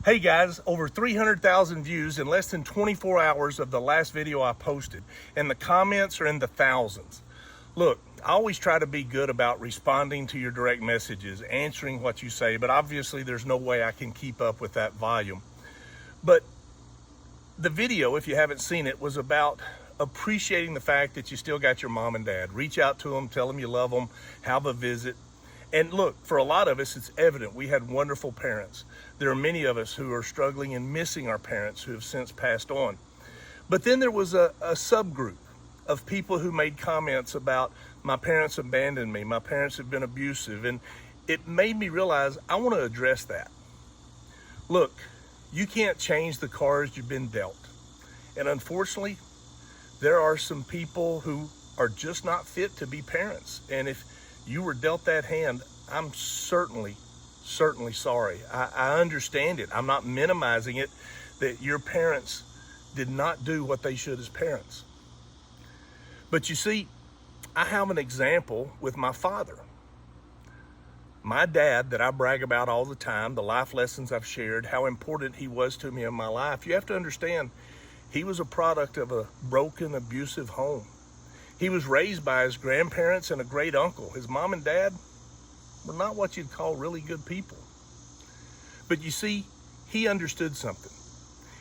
Hey guys, over 300,000 views in less than 24 hours of the last video I posted, and the comments are in the thousands. Look, I always try to be good about responding to your direct messages, answering what you say, but obviously there's no way I can keep up with that volume. But the video, if you haven't seen it, was about appreciating the fact that you still got your mom and dad. Reach out to them, tell them you love them, have a visit. And look, for a lot of us, it's evident we had wonderful parents. There are many of us who are struggling and missing our parents who have since passed on. But then there was a subgroup of people who made comments about, my parents abandoned me, my parents have been abusive, and it made me realize I want to address that. Look, you can't change the cards you've been dealt. And unfortunately, there are some people who are just not fit to be parents. And if you were dealt that hand, I'm certainly sorry. I understand it. I'm not minimizing it, that your parents did not do what they should as parents. But you see, I have an example with my father. My dad, that I brag about all the time, the life lessons I've shared, how important he was to me in my life. You have to understand, he was a product of a broken, abusive home. He was raised by his grandparents and a great uncle. His mom and dad were not what you'd call really good people. But you see, he understood something.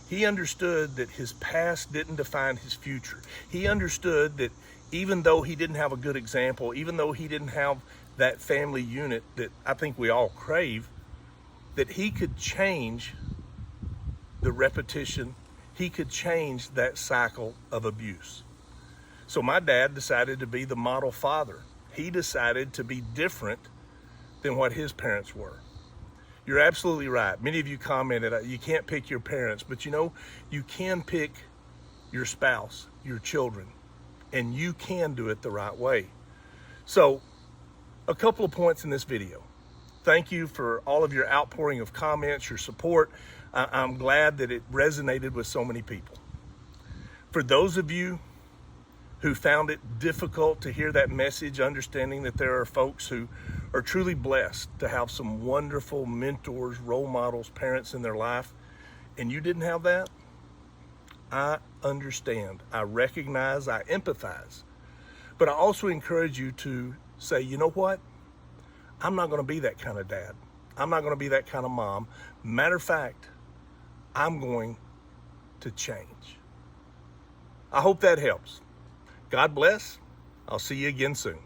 He understood that his past didn't define his future. He understood that even though he didn't have a good example, even though he didn't have that family unit that I think we all crave, that he could change the repetition. He could change that cycle of abuse. So my dad decided to be the model father. He decided to be different than what his parents were. You're absolutely right. Many of you commented, you can't pick your parents, but you know, you can pick your spouse, your children, and you can do it the right way. So, a couple of points in this video. Thank you for all of your outpouring of comments, your support. I'm glad that it resonated with so many people. For those of you who found it difficult to hear that message, understanding that there are folks who are truly blessed to have some wonderful mentors, role models, parents in their life, and you didn't have that, I understand, I recognize, I empathize. But I also encourage you to say, you know what? I'm not going to be that kind of dad. I'm not going to be that kind of mom. Matter of fact, I'm going to change. I hope that helps. God bless. I'll see you again soon.